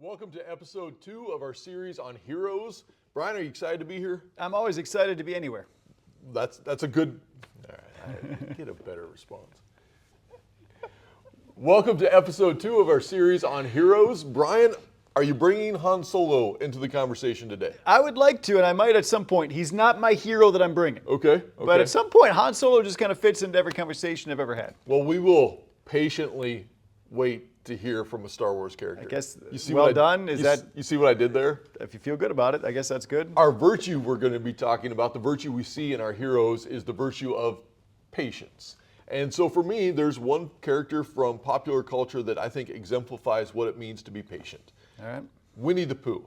Welcome to episode 2 of our series on heroes. Brian, are you excited to be here? I'm always excited to be anywhere. That's a good, all right, I get a better response. Welcome to episode 2 of our series on heroes. Brian, are you bringing Han Solo into the conversation today? I would like to, and I might at some point. He's not my hero that I'm bringing. Okay. But at some point, Han Solo just kind of fits into every conversation I've ever had. Well, we will patiently wait to hear from a Star Wars character. I guess, you see well what done. You see what I did there? If you feel good about it, I guess that's good. Our virtue we're going to be talking about, the virtue we see in our heroes, is the virtue of patience. And so for me, there's one character from popular culture that I think exemplifies what it means to be patient. All right. Winnie the Pooh.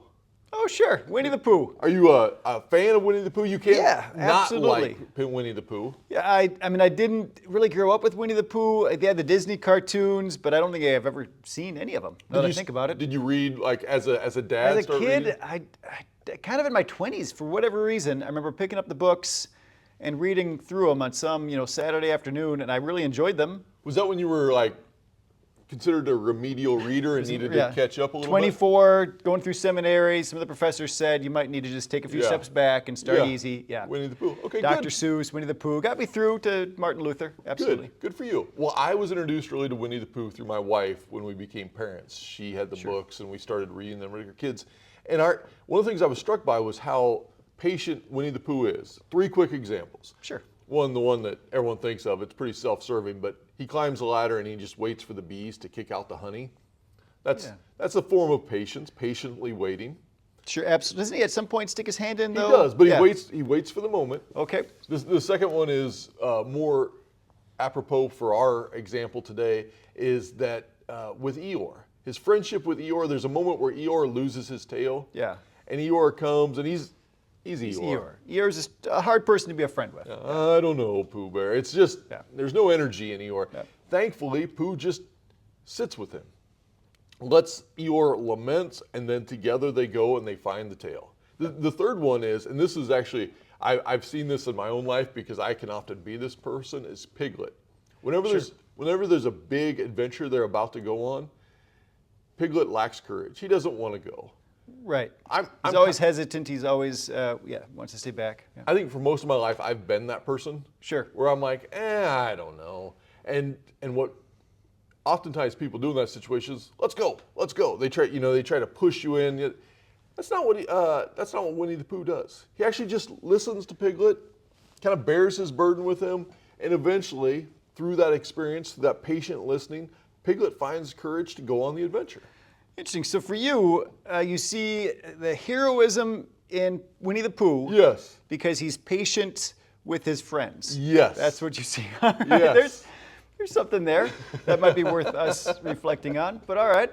Oh, sure. Winnie the Pooh. Are you a fan of Winnie the Pooh? You can't not absolutely. like Winnie the Pooh. Yeah, I mean, I didn't really grow up with Winnie the Pooh. They had the Disney cartoons, but I don't think I've ever seen any of them, now that I think about it. Did you read, like, as a dad? As a kid, I kind of in my 20s, for whatever reason, I remember picking up the books and reading through them on some, Saturday afternoon, and I really enjoyed them. Was that when you were, like, considered a remedial reader and needed to catch up a little 24, going through seminary. Some of the professors said you might need to just take a few steps back and start easy. Yeah. Winnie the Pooh. Okay, Dr. good. Seuss, Winnie the Pooh. Got me through to Martin Luther. Absolutely. Good for you. Well, I was introduced really to Winnie the Pooh through my wife when we became parents. She had the books and we started reading them with our kids. And one of the things I was struck by was how patient Winnie the Pooh is. 3 quick examples. Sure. One, the one that everyone thinks of, it's pretty self-serving, but he climbs the ladder and he just waits for the bees to kick out the honey. That's a form of patience, patiently waiting. Sure, absolutely. Doesn't he at some point stick his hand in though? He does, but he waits for the moment. Okay. The second one is more apropos for our example today, is that with Eeyore. His friendship with Eeyore, there's a moment where Eeyore loses his tail. Yeah. And Eeyore comes and he's Eeyore. Eeyore's just a hard person to be a friend with. I don't know, Pooh Bear. It's just, there's no energy in Eeyore. Yeah. Thankfully, Pooh just sits with him. Lets Eeyore lament, and then together they go and they find the tail. The third one is, and this is actually, I've seen this in my own life because I can often be this person, is Piglet. Whenever there's a big adventure they're about to go on, Piglet lacks courage. He doesn't want to go. Right. He's always hesitant. He's always, wants to stay back. Yeah. I think for most of my life, I've been that person. Sure. Where I'm like, I don't know. And what oftentimes people do in that situation is, let's go. They try to push you in. That's not what Winnie the Pooh does. He actually just listens to Piglet, kind of bears his burden with him, and eventually, through that experience, through that patient listening, Piglet finds courage to go on the adventure. Interesting. So for you, you see the heroism in Winnie the Pooh. Yes. Because he's patient with his friends. Yes. That's what you see. Yes. There's something there that might be worth us reflecting on. But all right.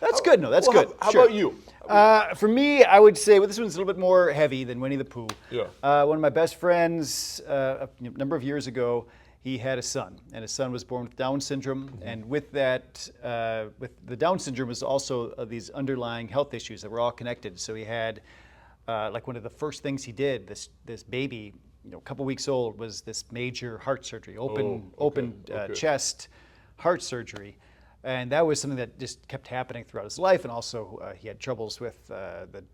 That's good. No, that's good. How about you? For me, I would say, this one's a little bit more heavy than Winnie the Pooh. Yeah. One of my best friends, a number of years ago, he had a son, and his son was born with Down syndrome. Mm-hmm. And with that, with the Down syndrome was also these underlying health issues that were all connected. So he had, like one of the first things he did, this baby, a couple weeks old, was this major heart surgery, open chest heart surgery. And that was something that just kept happening throughout his life. And also he had troubles with the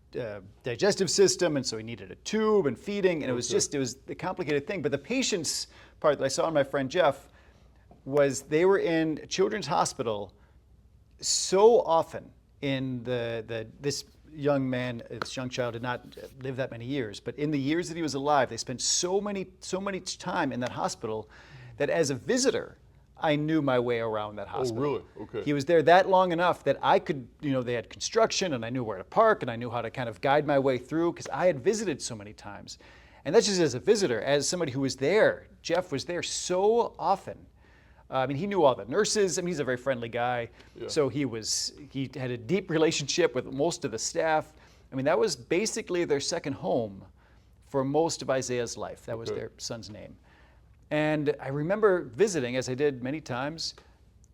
digestive system, and so he needed a tube and feeding. And it was a complicated thing. But the patience part that I saw in my friend Jeff was they were in a children's hospital so often in this young child did not live that many years, but in the years that he was alive, they spent so much time in that hospital that as a visitor, I knew my way around that hospital. Oh, really? Okay. He was there that long enough that I could, they had construction and I knew where to park and I knew how to kind of guide my way through because I had visited so many times. And that's just as a visitor. As somebody who was there, Jeff was there so often. He knew all the nurses. He's a very friendly guy. Yeah. So he had a deep relationship with most of the staff. That was basically their second home for most of Isaiah's life. That was their son's name. And I remember visiting, as I did many times.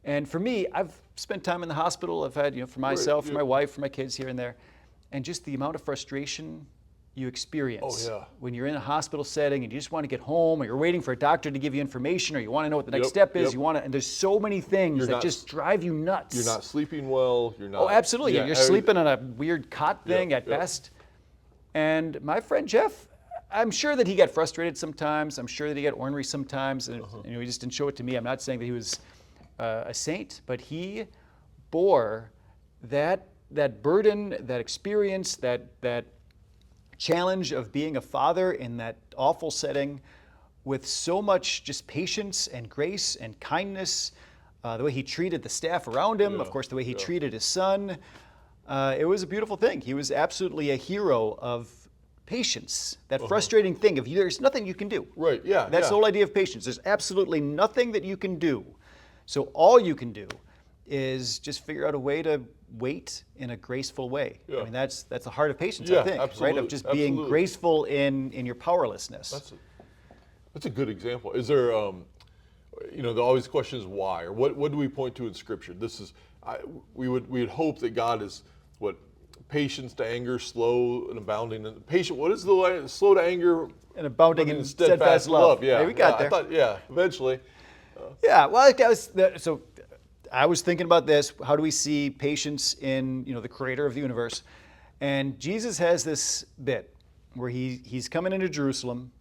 And for me, I've spent time in the hospital. I've had, for myself, for my wife, for my kids here and there. And just the amount of frustration you experience Oh, yeah. when you're in a hospital setting and you just want to get home, or you're waiting for a doctor to give you information, or you want to know what the next Yep, step is. yep. You want to, and there's so many things You're that not just drive you nuts. You're not sleeping well. You're not. Oh, absolutely. Yeah, You're sleeping on a weird cot thing Yep, at yep. best. And my friend Jeff, I'm sure that he got frustrated sometimes. I'm sure that he got ornery sometimes. And he just didn't show it to me. I'm not saying that he was a saint, but he bore that burden, that experience, that challenge of being a father in that awful setting with so much just patience and grace and kindness. The way he treated the staff around him, of course, the way he treated his son. It was a beautiful thing. He was absolutely a hero of patience. That frustrating thing of there's nothing you can do. Right, yeah. That's the whole idea of patience. There's absolutely nothing that you can do. So all you can do is just figure out a way to wait in a graceful way. Yeah. I mean, that's the heart of patience, Yeah, I think, right? absolutely, Of just being absolutely. graceful in your powerlessness. That's a good example. Is there, always the question is why, or what do we point to in Scripture? We would hope that God is patience to anger, slow and abounding, and patient. What is the line? Slow to anger And abounding in steadfast love. Yeah, Hey, we got there. I thought, eventually. Yeah, well, so I was thinking about this. How do we see patience in the creator of the universe? And Jesus has this bit where he's coming into Jerusalem,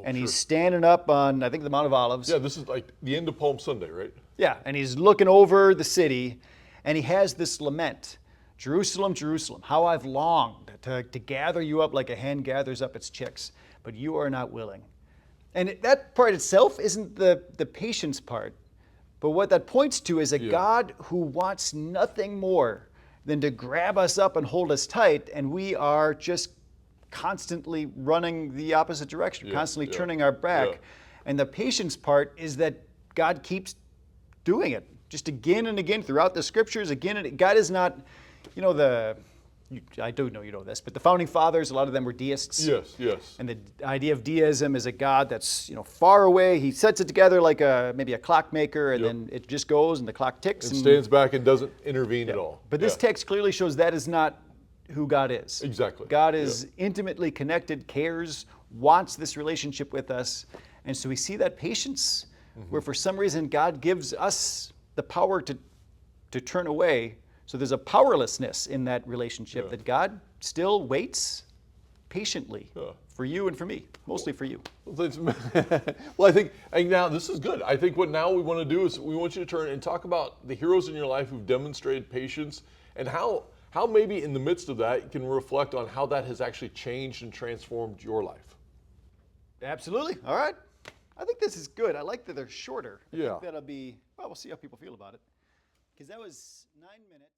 and he's standing up on, I think, the Mount of Olives. Yeah, this is like the end of Palm Sunday, right? Yeah, and he's looking over the city, and he has this lament. Jerusalem, Jerusalem, how I've longed to gather you up like a hen gathers up its chicks, but you are not willing. And that part itself isn't the patience part, but what that points to is a God who wants nothing more than to grab us up and hold us tight, and we are just constantly running the opposite direction, constantly turning our back. Yeah. And the patience part is that God keeps doing it, just again and again throughout the scriptures, again and God is not, I do know you know this, but the founding fathers, a lot of them were deists. Yes, yes. And the idea of deism is a God that's far away. He sets it together like maybe a clockmaker, and then it just goes and the clock ticks. And stands back and doesn't intervene at all. But this text clearly shows that is not who God is. Exactly. God is intimately connected, cares, wants this relationship with us. And so we see that patience where for some reason God gives us the power to turn away. So there's a powerlessness in that relationship that God still waits patiently for you and for me, mostly for you. Well, I think now this is good. I think what now we want to do is we want you to turn and talk about the heroes in your life who've demonstrated patience, and how maybe in the midst of that you can reflect on how that has actually changed and transformed your life. Absolutely. All right. I think this is good. I like that they're shorter. I Yeah. think that'll be, well, we'll see how people feel about it. Because that was 9 minutes.